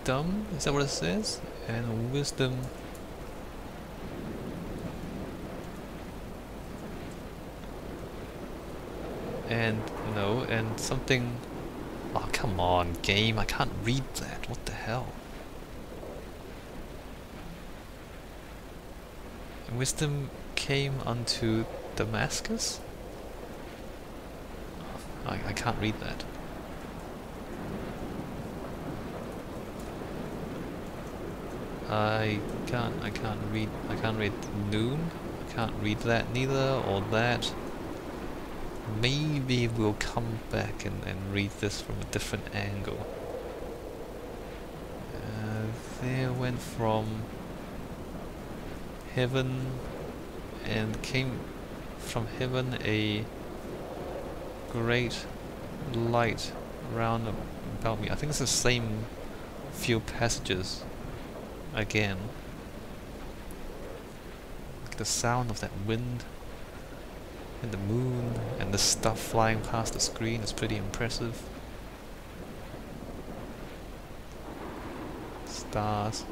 dumb, is that what it says? And wisdom. And no, and something. Oh, come on, game, I can't read that. What the hell? Wisdom came unto Damascus? I can't read that. I can't read noon. I can't read that neither, or that. Maybe we'll come back and read this from a different angle. There went from heaven, and came from heaven a great light round about me. I think it's the same few passages again. The sound of that wind and the moon and the stuff flying past the screen is pretty impressive. Stars.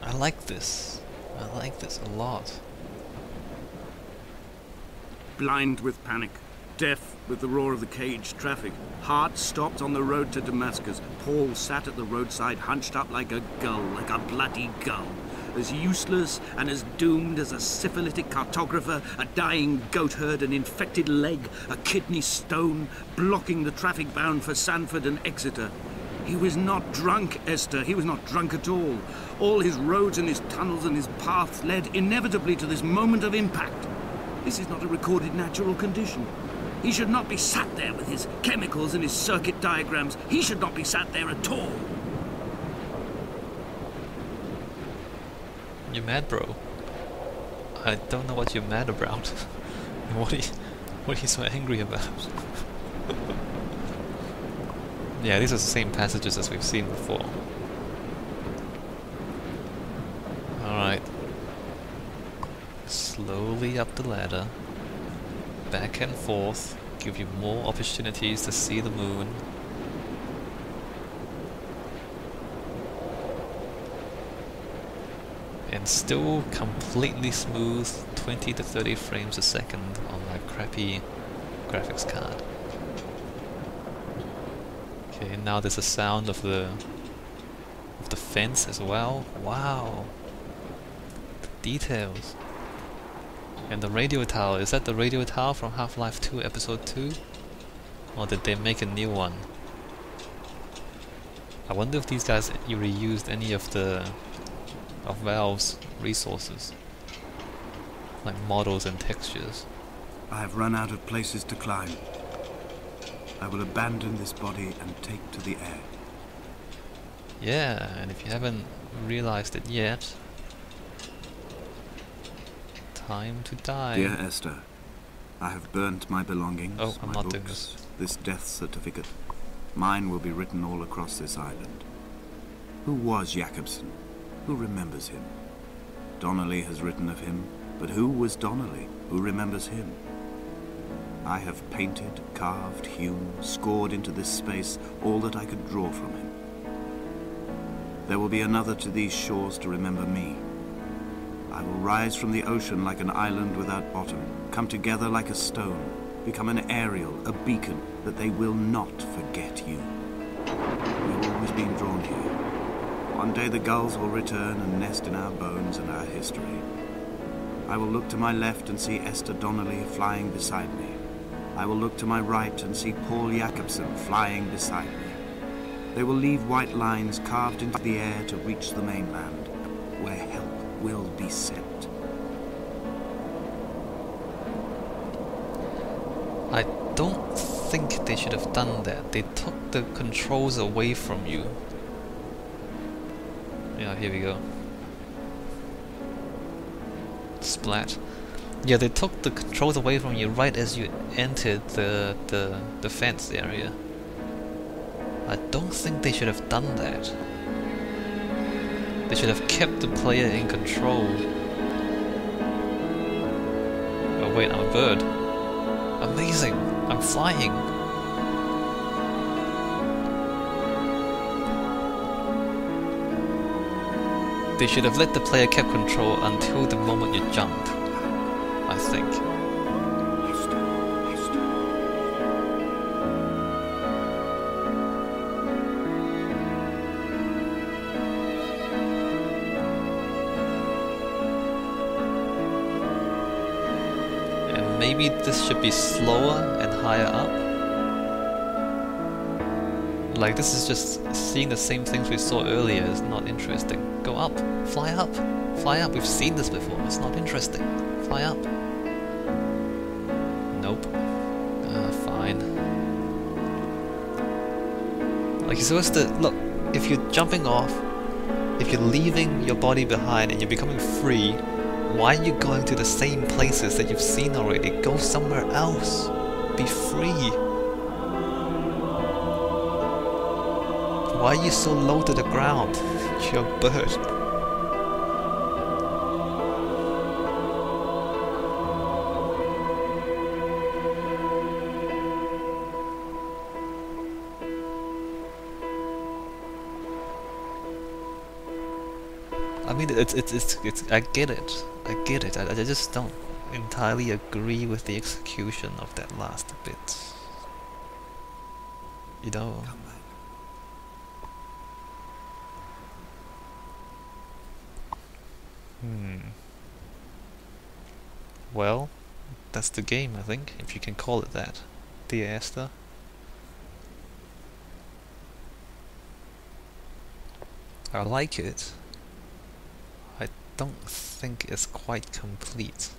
I like this. I like this a lot. Blind with panic, deaf with the roar of the caged traffic, heart stopped on the road to Damascus, Paul sat at the roadside hunched up like a gull, like a bloody gull. As useless and as doomed as a syphilitic cartographer, a dying goat herd, an infected leg, a kidney stone, blocking the traffic bound for Sanford and Exeter. He was not drunk, Esther. He was not drunk at all. All his roads and his tunnels and his paths led inevitably to this moment of impact. This is not a recorded natural condition. He should not be sat there with his chemicals and his circuit diagrams. He should not be sat there at all. You're mad, bro. I don't know what you're mad about. What are you so angry about? Yeah, these are the same passages as we've seen before. Alright. Slowly up the ladder. Back and forth. Give you more opportunities to see the moon. And still completely smooth 20 to 30 frames a second on my crappy graphics card. Okay, now there's a sound of the fence as well. Wow, the details. And the radio tower, is that the radio tower from Half-Life 2 Episode 2? Or did they make a new one? I wonder if these guys reused any of Valve's resources, like models and textures. I have run out of places to climb. I will abandon this body and take to the air. Yeah, and if you haven't realized it yet, time to die. Dear Esther, I have burnt my belongings, oh, I'm my not books, doing this. this death certificate. Mine will be written all across this island. Who was Jakobsen? Who remembers him? Donnelly has written of him, but who was Donnelly? Who remembers him? I have painted, carved, hewn, scored into this space all that I could draw from him. There will be another to these shores to remember me. I will rise from the ocean like an island without bottom, come together like a stone, become an aerial, a beacon, that they will not forget you. We have always been drawn here. One day the gulls will return and nest in our bones and our history. I will look to my left and see Esther Donnelly flying beside me. I will look to my right and see Paul Jakobsen flying beside me. They will leave white lines carved into the air to reach the mainland, where help will be sent. I don't think they should have done that. They took the controls away from you. Yeah, here we go. Splat. Yeah, they took the controls away from you right as you entered the fence area. I don't think they should have done that. They should have kept the player in control. wait, I'm a bird. Amazing! I'm flying! They should have let the player keep control until the moment you jumped, I think. And maybe this should be slower and higher up. Like, this is just seeing the same things we saw earlier is not interesting. Go up, fly up, fly up. We've seen this before. It's not interesting. Fly up. Nope. Fine. Like, you're supposed to look. If you're jumping off, if you're leaving your body behind and you're becoming free, why are you going to the same places that you've seen already? Go somewhere else. Be free. Why are you so low to the ground? You're a bird. I mean, it's I get it. I get it. I just don't entirely agree with the execution of that last bit. You know. Well, that's the game, I think, if you can call it that. Dear Esther. I like it. I don't think it's quite complete.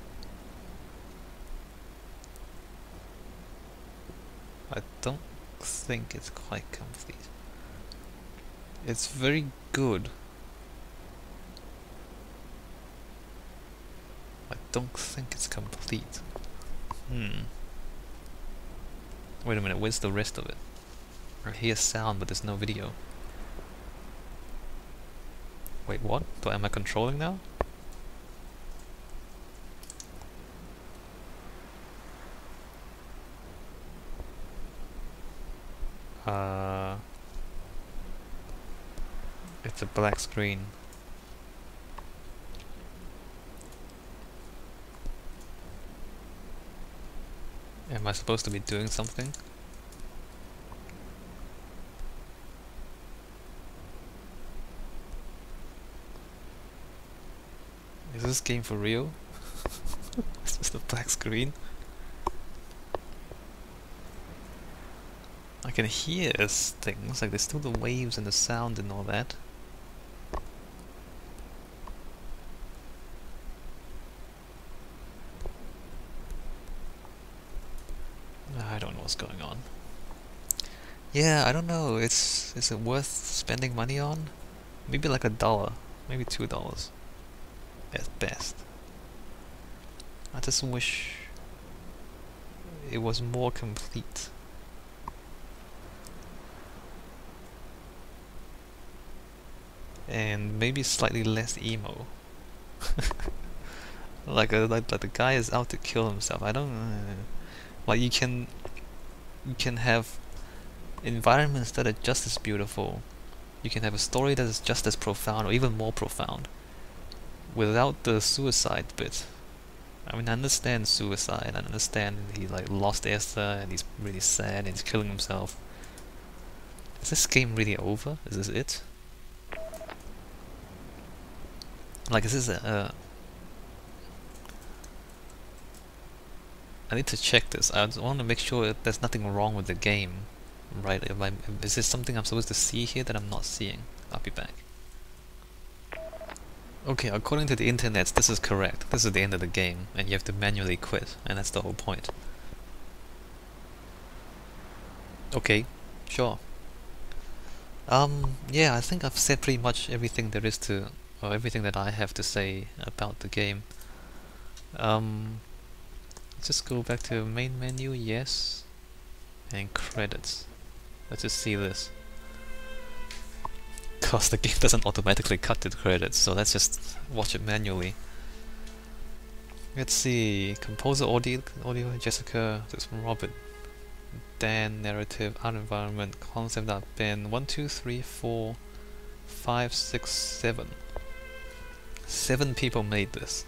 I don't think it's quite complete. It's very good. I don't think it's complete. Wait a minute, where's the rest of it? I hear sound, but there's no video. Wait, what? Am I controlling now? It's a black screen. Am I supposed to be doing something? Is this game for real? It's just a black screen. I can hear things, like there's still the waves and the sound and all that. I don't know what's going on. Yeah, I don't know. Is it worth spending money on? Maybe like $1, maybe $2 at best. I just wish it was more complete. And maybe slightly less emo. like the guy is out to kill himself. I don't like you can have environments that are just as beautiful. You can have a story that is just as profound or even more profound without the suicide bit. I mean, I understand suicide, I understand he like lost Esther and he's really sad and he's killing himself. Is this game really over? Is this it? Like, is this I need to check this. I want to make sure that there's nothing wrong with the game, right? Is this something I'm supposed to see here that I'm not seeing? I'll be back. Okay, according to the internet, this is correct. This is the end of the game, and you have to manually quit, and that's the whole point. Okay, sure. Yeah, I think I've said pretty much everything there is to, or everything that I have to say about the game. Just go back to main menu, yes, and credits. Let's just see this. Cause the game doesn't automatically cut to the credits, so let's just watch it manually. Let's see. Composer audio Jessica, this Robert. Dan, narrative, art environment, concept art, Ben. 1, 2, 3, 4, 5, 6, 7. 7 people made this.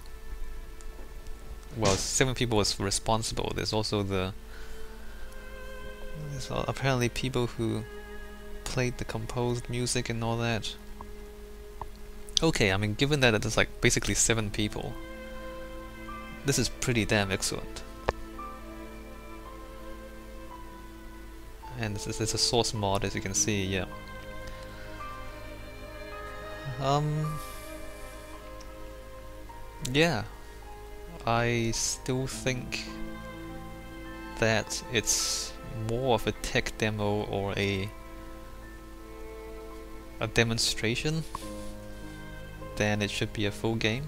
Well, 7 people was responsible. There's also there's apparently people who played the composed music and all that. Okay, I mean, given that it's like basically 7 people, this is pretty damn excellent. And this is a source mod, as you can see, yeah. Yeah, I still think that it's more of a tech demo or a demonstration than it should be a full game.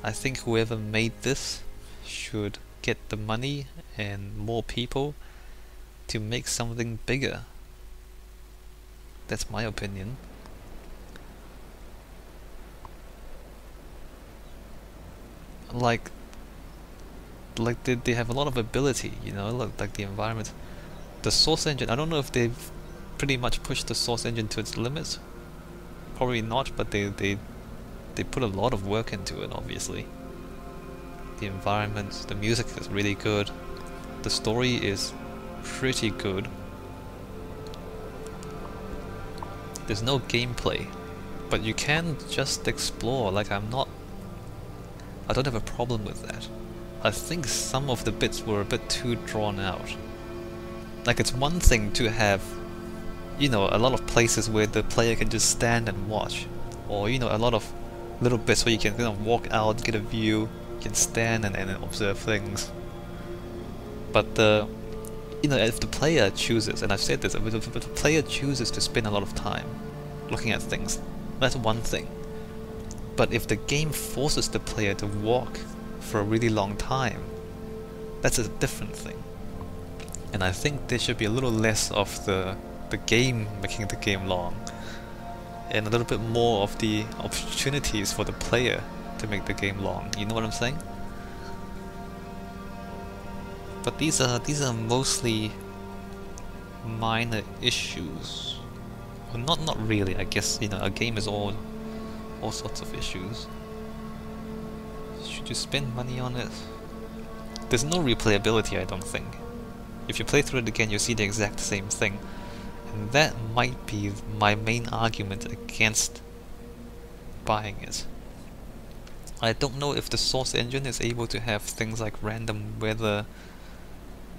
I think whoever made this should get the money and more people to make something bigger. That's my opinion. Like they have a lot of ability, you know, like the environment. The source engine, I don't know if they've pretty much pushed the source engine to its limits. Probably not, but they put a lot of work into it, obviously. The environment, the music is really good. The story is pretty good. There's no gameplay, but you can just explore. Like I don't have a problem with that. I think some of the bits were a bit too drawn out. Like it's one thing to have, you know, a lot of places where the player can just stand and watch, or you know, a lot of little bits where you can kind of walk out, get a view, you can stand and observe things. But you know, if the player chooses, and I've said this, if the player chooses to spend a lot of time looking at things, that's one thing. But if the game forces the player to walk for a really long time, that's a different thing. And I think there should be a little less of the game making the game long, and a little bit more of the opportunities for the player to make the game long. You know what I'm saying? But these are mostly minor issues. Well, not really. I guess, you know, a game is all sorts of issues. Should you spend money on it? There's no replayability, I don't think. If you play through it again, you'll see the exact same thing. And that might be my main argument against buying it. I don't know if the source engine is able to have things like random weather,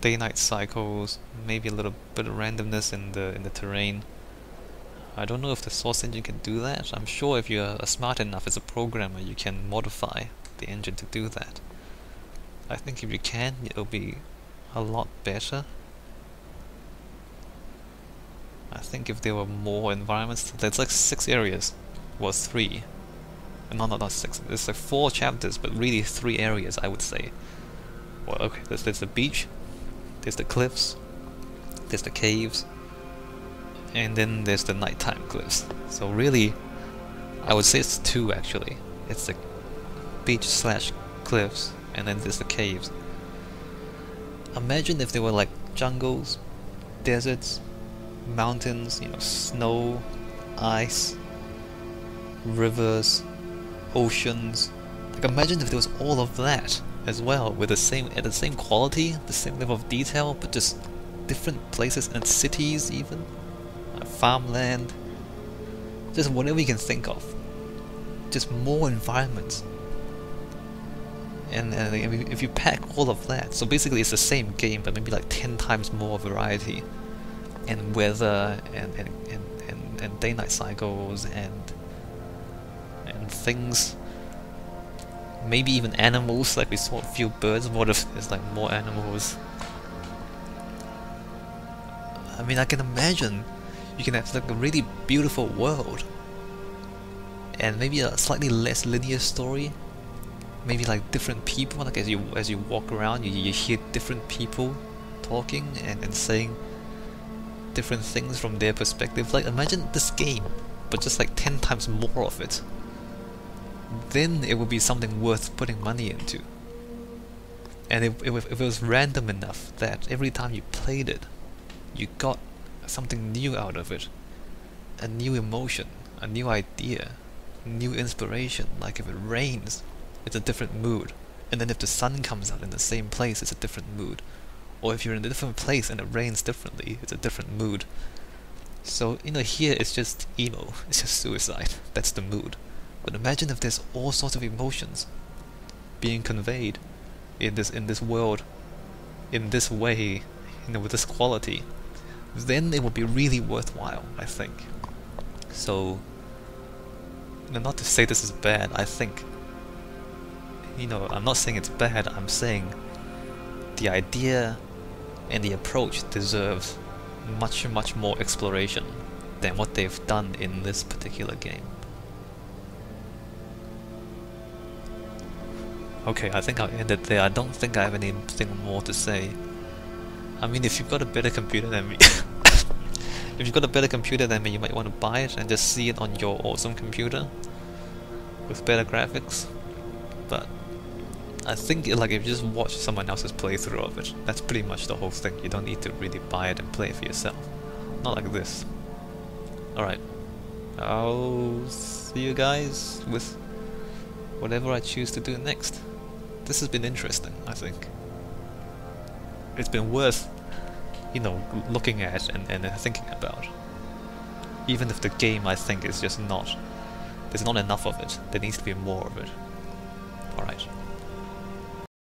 day-night cycles, maybe a little bit of randomness in the terrain. I don't know if the source engine can do that. I'm sure if you're smart enough as a programmer, you can modify the engine to do that. I think if you can, it'll be a lot better. I think if there were more environments, there's like 6 areas, well 3. No, not 6. There's like 4 chapters, but really 3 areas, I would say. Well, okay, there's the beach, there's the cliffs, there's the caves, and then there's the nighttime cliffs. So really, I would say it's 2 actually. It's the beach / cliffs, and then there's the caves. Imagine if there were like jungles, deserts, mountains, you know, snow, ice, rivers, oceans. Like imagine if there was all of that as well, with the same quality, the same level of detail, but just different places and cities even, farmland, just whatever you can think of. Just more environments. And if you pack all of that, so basically it's the same game, but maybe like 10 times more variety, and weather, and day-night cycles, and things, maybe even animals, like we saw a few birds. What if there's like more animals? I mean, I can imagine you can have like a really beautiful world, and maybe a slightly less linear story. Maybe like different people, like as you walk around, you hear different people talking and saying different things from their perspective. Like imagine this game, but just like 10 times more of it. Then it would be something worth putting money into. And if it was random enough that every time you played it, you got something new out of it, a new emotion, a new idea, new inspiration. Like if it rains, it's a different mood, and then if the sun comes out in the same place, it's a different mood. Or if you're in a different place and it rains differently, it's a different mood. So, you know, here it's just emo, it's just suicide, that's the mood. But imagine if there's all sorts of emotions being conveyed in this world, in this way, you know, with this quality, then it will be really worthwhile, I think. So, you know, not to say this is bad, I think, you know, I'm not saying it's bad, I'm saying the idea and the approach deserves much more exploration than what they've done in this particular game. Okay, I think I'll end it there. I don't think I have anything more to say. I mean, if you've got a better computer than me, if you've got a better computer than me, you might want to buy it and just see it on your awesome computer with better graphics. But I think, like, if you just watch someone else's playthrough of it, that's pretty much the whole thing. You don't need to really buy it and play it for yourself. Not like this. Alright. I'll see you guys with whatever I choose to do next. This has been interesting, I think. It's been worth, you know, looking at and thinking about. Even if the game, I think, is just not... There's not enough of it. There needs to be more of it. Alright.